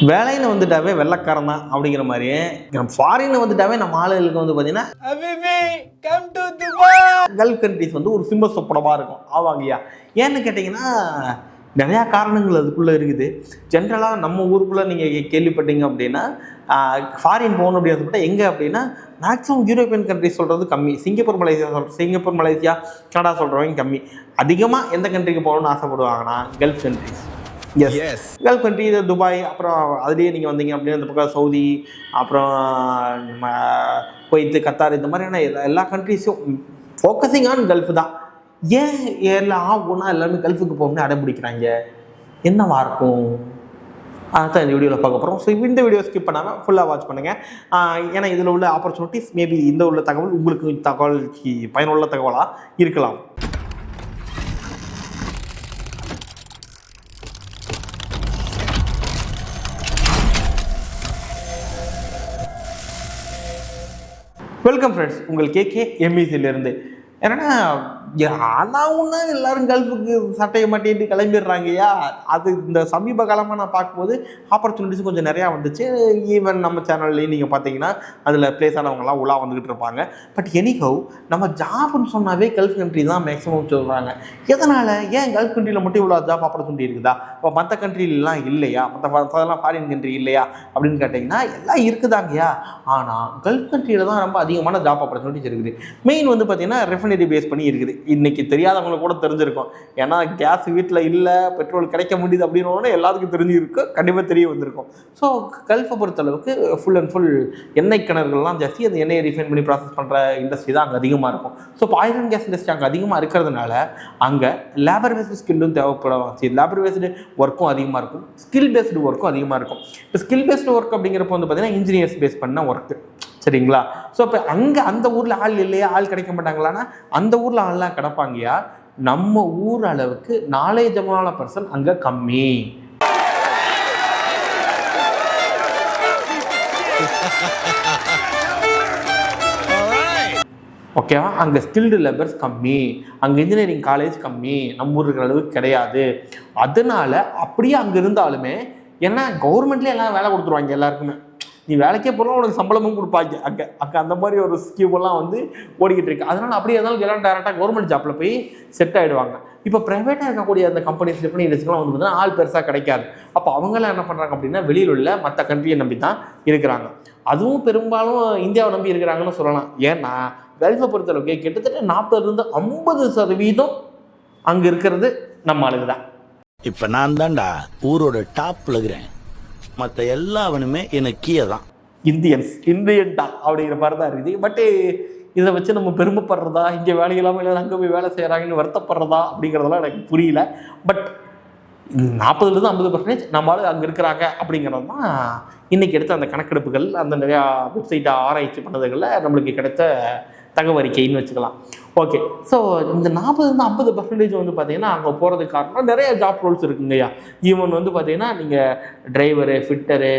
வேலைன்னு வந்துட்டாவே வெள்ளைக்காரன் தான் அப்படிங்கிற மாதிரி ஃபாரின் வந்துட்டாவே நம்ம ஆளுகளுக்கு வந்து பார்த்தீங்கன்னா கல்ஃப் கண்ட்ரிஸ் வந்து ஒரு சிம்ம சொப்பனமாக இருக்கும் ஆவாங்கய்யா. ஏன்னு கேட்டிங்கன்னா நிறையா காரணங்கள் அதுக்குள்ளே இருக்குது. ஜென்ரலாக நம்ம ஊருக்குள்ளே நீங்கள் கேள்விப்பட்டீங்க அப்படின்னா ஃபாரின் போகணும் அப்படின்னு எங்கே அப்படின்னா மேக்ஸிமம் யூரோப்பியன் கண்ட்ரிஸ் சொல்கிறது கம்மி. சிங்கப்பூர் மலேசியா கனடா சொல்கிறவங்க கம்மி. அதிகமாக எந்த கண்ட்ரிக்கு போகணும்னு ஆசைப்படுவாங்கன்னா gulf countries. Yes, gulf country, இது துபாய், அப்புறம் அதுலேயே நீங்கள் வந்தீங்க அப்படின்னா இந்த பக்கம் சவுதி, அப்புறம் குவைத்து, கத்தார், இந்த மாதிரியான எல்லா கண்ட்ரிஸும் ஃபோக்கஸிங் ஆன் கல்ஃப் தான். ஏன் எல்லாம் ஒன்றா எல்லாருமே கல்ஃபுக்கு போகணும்னு அடைபிடிக்கிறாங்க? என்னவா இருக்கும்? அதான் இந்த வீடியோவில் பார்க்க போகிறோம். ஸோ இந்த வீடியோ ஸ்கிப் பண்ணாமல் ஃபுல்லாக வாட்ச் பண்ணுங்கள். ஏன்னா இதில் உள்ள ஆப்பர்ச்சுனிட்டிஸ் மேபி இந்த உள்ள தகவல் உங்களுக்கு பயனுள்ள தகவலாக இருக்கலாம். வெல்கம் ஃப்ரெண்ட்ஸ், உங்கள் கேகே எம்இசிலேருந்து. ஏன்னா ஒன்றா எல்லாரும் கல்ஃபுக்கு சட்டையை மாட்டிட்டு கிளம்பிடுறாங்கய்யா. அது இந்த சமீப காலமாக நான் பார்க்கும்போது ஆப்பர்ச்சுனிட்டிஸ் கொஞ்சம் நிறையா வந்துச்சு. ஈவன் நம்ம சேனல்லையும் நீங்கள் பார்த்தீங்கன்னா அதில் பிளேஸ் ஆனவங்கலாம் உள்ளே வந்துக்கிட்டு இருப்பாங்க. பட் எனிஹவ் நம்ம ஜாப்னு சொன்னாவே கல்ஃப் கண்ட்ரி தான் மேக்ஸிமம் சொல்கிறாங்க. எதனால்? ஏன் கல்ஃப் கண்ட்ரியில் மட்டும் இவ்வளோ ஜாப் ஆப்பர்ச்சுனிட்டி இருக்குதா? இப்போ மற்ற கண்ட்ரிலாம் இல்லையா? மற்றதெல்லாம் ஃபாரின் கண்ட்ரி இல்லையா அப்படின்னு கேட்டிங்கன்னா எல்லாம் இருக்குதாங்கய்யா. ஆனால் கல்ஃப் கண்ட்ரியில் தான் ரொம்ப அதிகமான ஜாப் ஆப்பர்ச்சுனிட்டிஸ் இருக்குது. மெயின் வந்து பார்த்திங்கன்னா ரெஃபைனரி பேஸ் பண்ணி இருக்குது. இன்றைக்கி தெரியாதவங்களுக்கு கூட தெரிஞ்சிருக்கும். ஏன்னா கேஸ் வீட்டில் இல்லை, பெட்ரோல் கிடைக்க முடியுது அப்படின்னு எல்லாத்துக்கும் தெரிஞ்சிருக்கும், கண்டிப்பாக தெரிய வந்திருக்கும். ஸோ கல்ஃபை பொறுத்தளவுக்கு ஃபுல் அண்ட் ஃபுல் எண்ணெய் கிணறுகள்லாம் ஜாஸ்தி. அந்த எண்ணெயை ரிஃபைன் பண்ணி ப்ராசஸ் பண்ணுற இண்டஸ்ட்ரி தான் அங்கே அதிகமாக இருக்கும். ஸோ இப்போ ஆயில் அண்ட் கேஸ் இண்டஸ்ட்ரி அங்கே அதிகமாக இருக்கிறதுனால அங்கே லேபர் பேஸ்டு ஸ்கில்லும் தேவைப்படும். லேபர் பேஸ்டு ஒர்க்கும் அதிகமாக இருக்கும், ஸ்கில் பேஸ்டு ஒர்க்கும் அதிகமாக இருக்கும். இப்போ ஸ்கில் பேஸ்டு ஒர்க் அப்படிங்கிறப்ப வந்து பார்த்திங்கன்னா இன்ஜினியர்ஸ் பேஸ் பண்ண ஒர்க்கு, சரிங்களா? ஸோ இப்போ அங்கே அந்த ஊரில் ஆள் இல்லையா, ஆள் கிடைக்க மாட்டாங்களான்னா அந்த ஊரில் ஆள்லாம் கிடப்பாங்கயா. நம்ம ஊர் அளவுக்கு நாலேஜபிளான பர்சன் அங்கே கம்மி. ஓகேவா? அங்கே ஸ்கில்டு லேபர்ஸ் கம்மி, அங்கே இன்ஜினியரிங் காலேஜ் கம்மி, நம்ம ஊர் இருக்கிற அளவுக்கு கிடையாது. அதனால அப்படியே அங்கே இருந்தாலுமே ஏன்னா கவர்மெண்ட்லேயே எல்லாம் வேலை கொடுத்துருவாங்க எல்லாருக்குமே. நீ வேலைக்கே போகலாம், உனக்கு சம்பளமும் கொடுப்பாங்க. அங்கே அந்த மாதிரி ஒரு ஸ்கீமெல்லாம் வந்து ஓடிக்கிட்டு இருக்கு. அதனால் அப்படியே இருந்தாலும் எல்லாம் டேரெக்டாக கவர்மெண்ட் ஜாப்பில் போய் செட் ஆகிடுவாங்க. இப்போ ப்ரைவேட்டாக இருக்கக்கூடிய அந்த கம்பெனிஸ் பண்ணி இண்டஸ்ட்ரிலாம் வந்து பார்த்தீங்கன்னா ஆள் பெருசாக கிடைக்காது. அப்போ அவங்களாம் என்ன பண்ணுறாங்க அப்படின்னா வெளியில் உள்ள மற்ற கண்ட்ரியை நம்பி தான் இருக்கிறாங்க. அதுவும் பெரும்பாலும் இந்தியாவை நம்பி இருக்கிறாங்கன்னு சொல்லலாம். ஏன்னா கல்ஃபை பொறுத்தளவுக்கு கிட்டத்தட்ட 40-50% அங்கே இருக்கிறது நம்ம ஆளுங்க தான். இப்போ நான் தான்டா ஊரோட டாப்ல இருக்கிறேன், மற்ற எல்லாவனுமே எனக்கு கீழே தான். இந்தியன்டா அப்படிங்கிற மாதிரி தான் இருக்குது. பட்டு இதை வச்சு நம்ம பெருமைப்படுறதா, இங்கே வேலை இல்லாமல் இல்லை அங்கே போய் வேலை செய்கிறாங்கன்னு வருத்தப்படுறதா அப்படிங்கிறதெல்லாம் எனக்கு புரியல. பட் 40-50% நம்மளால அங்கே இருக்கிறாங்க அப்படிங்கிறது தான் இன்றைக்கி எடுத்த அந்த கணக்கெடுப்புகள், அந்த நிறையா வெப்சைட்டை ஆராய்ச்சி பண்ணதுகளில் நம்மளுக்கு கிடைத்த தகவறிக்கைன்னு வச்சுக்கலாம். ஓகே, ஸோ இந்த 40-50% வந்து பார்த்தீங்கன்னா அங்கே போகிறதுக்கு காரணம் நிறைய ஜாப் ரோல்ஸ் இருக்குங்கய்யா. ஈவன் வந்து பார்த்தீங்கன்னா நீங்கள் டிரைவரு, ஃபிட்டரு,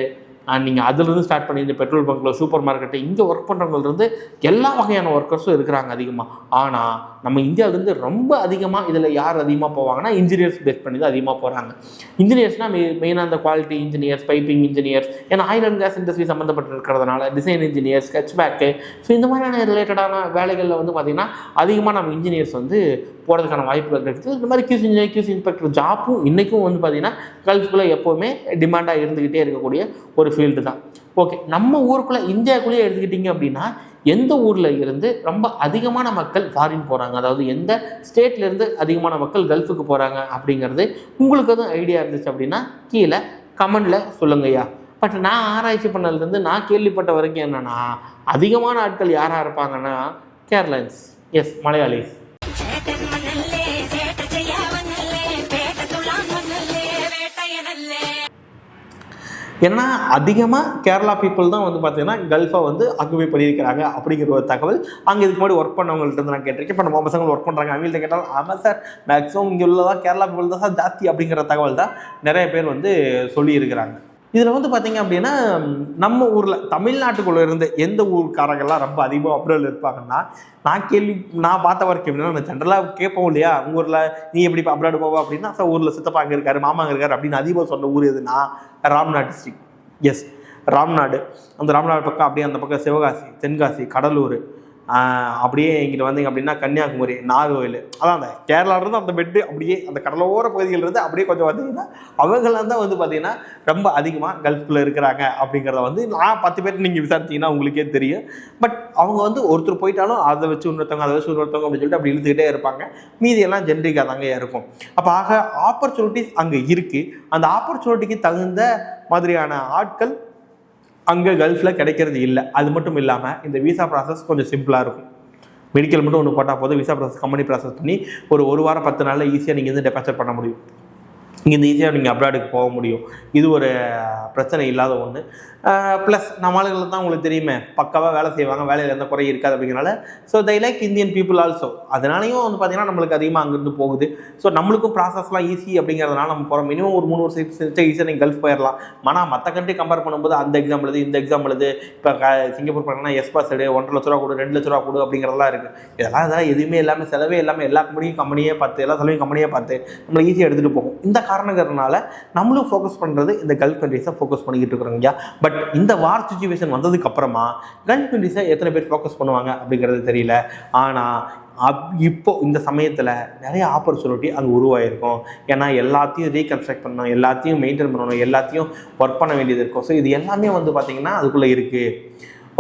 நீங்கள் அதுலேருந்து ஸ்டார்ட் பண்ணி இந்த பெட்ரோல் பங்க்கில், சூப்பர் மார்க்கெட்டு, இங்கே ஒர்க் பண்ணுறவங்கலேருந்து எல்லா வகையான ஒர்க்கர்ஸும் இருக்கிறாங்க அதிகமாக. ஆனால் நம்ம இந்தியாவிலேருந்து ரொம்ப அதிகமாக இதில் யார் அதிகமாக போவாங்கன்னா இன்ஜினியர்ஸ் பேஸ் பண்ணி தான் அதிகமாக போகிறாங்க. இன்ஜினியர்ஸ்னால் மெயினாக அந்த குவாலிட்டி இன்ஜினியர்ஸ், பைப்பிங் இன்ஜினியர்ஸ், ஏன்னா ஆயில் அண்ட் கேஸ் இண்டஸ்ட்ரி சம்மந்தப்பட்டு இருக்கிறதுனால டிசைன் இன்ஜினியர்ஸ், ஸ்கெட்ச் பேக்கு, ஸோ இந்த மாதிரியான ரிலேட்டடான வேலைகளில் வந்து பார்த்திங்கன்னா அதிகமாக நம்ம இன்ஜினியர்ஸ் வந்து போகிறதுக்கான வாய்ப்புகள் இருக்குது. இந்த மாதிரி கியூஸ் இன்ஜினியர், கியூஸ் இன்ஸ்பெக்டர் ஜாப்பும் இன்றைக்கும் வந்து பார்த்திங்கன்னா கல்ஃபுக்குள்ளே எப்போவுமே டிமாண்டாக இருந்துக்கிட்டே இருக்கக்கூடிய ஒரு ஃபீல்டு தான். ஓகே, நம்ம ஊருக்குள்ளே இந்தியாவுக்குள்ளேயே எடுத்துக்கிட்டிங்க அப்படின்னா எந்த ஊரில் இருந்து ரொம்ப அதிகமான மக்கள் ஃபாரின் போகிறாங்க, அதாவது எந்த ஸ்டேட்லேருந்து அதிகமான மக்கள் கல்ஃபுக்கு போகிறாங்க அப்படிங்கிறது உங்களுக்கு எதுவும் ஐடியா இருந்துச்சு அப்படின்னா கீழே கமெண்டில் சொல்லுங்கய்யா. பட் நான் ஆராய்ச்சி பண்ணதுலேருந்து நான் கேள்விப்பட்ட வரைக்கும் என்னென்னா அதிகமான ஆட்கள் யாராக இருப்பாங்கன்னா கேரளன்ஸ், எஸ் மலையாளிஸ். ஏன்னா அதிகமாக கேரளா பீப்புள் தான் வந்து பார்த்தீங்கன்னா கல்ஃபை வந்து ஆக்குபை பண்ணியிருக்கிறாங்க அப்படிங்கிற ஒரு தகவல் அங்கே இதுக்கு முன்னாடி ஒர்க் பண்ணவங்கள்ட்ட நான் கேட்டிருக்கேன். இப்போ நம்ம பசங்க ஒர்க் பண்ணுறாங்க, அவங்கள்ட்ட கேட்டாலும் ஆமாம் சார் மேக்ஸிமம் இங்கே உள்ளதான் கேரளா பீப்புள் தான் சார் ஜாஸ்தி அப்படிங்கிற தகவல் தான் நிறைய பேர் வந்து சொல்லியிருக்கிறாங்க. இதில் வந்து பார்த்திங்க அப்படின்னா நம்ம ஊரில் தமிழ்நாட்டுக்குள்ளே இருந்து எந்த ஊருக்காரங்கள்லாம் ரொம்ப அதிகமாக அப்ரோல் இருப்பாங்கன்னா நான் பார்த்த வரைக்கும் எப்படின்னா நான் ஜென்ரலாக கேட்போம் இல்லையா, உங்கள் ஊரில் நீ எப்படி அப்ராடு போவா அப்படின்னா சார் ஊரில் சித்தப்பா அங்கே இருக்காரு, மாமா அங்கே இருக்காரு அப்படின்னு அதிகமாக சொன்ன ஊர் எதுனா ராம்நாத் டிஸ்ட்ரிக்ட். எஸ், ராம்நாடு. அந்த ராம்நாடு பக்கம் அப்படியே அந்த பக்கம் சிவகாசி, தென்காசி, கடலூர், அப்படியே இங்கிட்டு வந்தீங்க அப்படின்னா கன்னியாகுமரி, நாகர்கோவில், அதான் அந்த கேரளாவிலேருந்து அந்த பெட்டு அப்படியே அந்த கடலோர பகுதிகளிலிருந்து அப்படியே கொஞ்சம் பார்த்தீங்கன்னா அவங்களாம் தான் வந்து பார்த்தீங்கன்னா ரொம்ப அதிகமாக கல்ஃபில் இருக்கிறாங்க அப்படிங்கிறத வந்து நான் 10 பேர் நீங்கள் விசாரிச்சிங்கன்னா உங்களுக்கே தெரியும். பட் அவங்க வந்து ஒருத்தர் போயிட்டாலும் அதை வச்சு இன்னொருத்தவங்க அதை வச்சு இன்னொருத்தவங்க அப்படின்னு சொல்லிட்டு அப்படி இழுத்துக்கிட்டே இருப்பாங்க. மீதியெல்லாம் ஜென்ரிக்காக தாங்க இருக்கும். அப்போ ஆக ஆப்பர்ச்சுனிட்டிஸ் அங்கே இருக்குது. அந்த ஆப்பர்ச்சுனிட்டிக்கு தகுந்த மாதிரியான ஆட்கள் அங்கே கல்ஃபில் கிடைக்கிறது இல்லை. அது மட்டும் இல்லாமல் இந்த விசா ப்ராசஸ் கொஞ்சம் சிம்பிளாக இருக்கும். மெடிக்கல் மட்டும் ஒன்று போட்டால் போதும், விசா ப்ராசஸ் கம்பெனி ப்ராசஸ் பண்ணி ஒரு வாரம் 10 நாளில் ஈஸியாக நீங்கள் வந்து டெபாசிட் பண்ண முடியும். இங்கேருந்து ஈஸியாக நீங்கள் அப்ராடுக்கு போக முடியும். இது ஒரு பிரச்சனை இல்லாத ஒன்று. ப்ளஸ் நம்மளுக்கு தான் உங்களுக்கு தெரியுமே, பக்காவாக வேலை செய்வாங்க, வேலையில் எந்த குறையும் இருக்காது அப்படிங்கிறனால so they like Indian people also. அதனாலையும் வந்து பார்த்திங்கன்னா நம்மளுக்கு அதிகமாக அங்கேருந்து போகுது. ஸோ நம்மளுக்கும் ப்ராசஸ்லாம் ஈஸி அப்படிங்கிறதுனால நம்ம போகிறோம். மினிமம் ஒரு 3 வருஷம் ஈஸியாக நீங்கள் கல்ஃப் போயிடலாம். ஆனால் மற்ற கண்ட்ரி கம்பேர் பண்ணும்போது அந்த எக்ஸாம் எழுது இந்த எக்ஸாம் எழுது, இப்போ சிங்கப்பூர் போனீங்கன்னா எஸ்பாஸ் எடு, 1.5 லட்ச ரூபா கொடு, 2 லட்ச ரூபா கொடு அப்படிங்கிறதெல்லாம் இருக்குது. இதெல்லாம் எதுவுமே இல்லாமல் செலவே இல்லாமல் எல்லா கம்பெனியே பார்த்து எல்லா செலவையும் கம்பெனியே பார்த்து நம்மளை ஈஸியாக எடுத்துகிட்டு போகும். இந்த காரணங்கிறதுனால நம்மளும் ஃபோக்கஸ் பண்ணுறது இந்த கல்ஃப் கண்ட்ரிஸை ஃபோக்கஸ் பண்ணிக்கிட்டு இருக்கிறோங்க. பட் இந்த வார் சிச்சுவேஷன் வந்ததுக்கு அப்புறமா கல்ஃப் கண்ட்ரிஸை எத்தனை பேர் ஃபோக்கஸ் பண்ணுவாங்க அப்படிங்கிறது தெரியல. ஆனால் இப்போ இந்த சமயத்தில் நிறைய ஆப்பர்ச்சுனிட்டி அங்கே உருவாயிருக்கும். ஏன்னா எல்லாத்தையும் ரீகன்ஸ்ட்ரக்ட் பண்ணணும், எல்லாத்தையும் மெயின்டைன் பண்ணணும், எல்லாத்தையும் ஒர்க் பண்ண வேண்டியது இருக்கும். ஸோ இது எல்லாமே வந்து பார்த்திங்கன்னா அதுக்குள்ளே இருக்குது.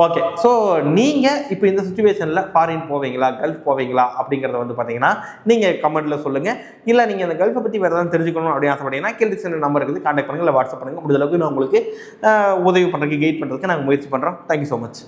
ஓகே, ஸோ நீங்கள் இப்போ இந்த சுச்சுவேஷனில் ஃபாரின் போவீங்களா, கல்ஃப் போவீங்களா அப்படிங்கிறத வந்து பார்த்தீங்கன்னா நீங்கள் கமெண்ட்டில் சொல்லுங்கள். இல்லை நீங்கள் அந்த கல்ஃபை பற்றி வேறு ஏதாவது தெரிஞ்சுக்கணும் அப்படின்னு ஆசைப்பட்டீங்கன்னா கீழே நம்பர் இருக்குது, கான்டாக்ட் பண்ணுங்கள், இல்லை வாட்ஸ்அப் பண்ணுங்கள். முடிஞ்ச அளவுக்கு நான் உங்களுக்கு உதவி பண்ணுறதுக்கு கைட் பண்ணுறதுக்கு நாங்கள் முயற்சி பண்ணுறோம். Thank you so much.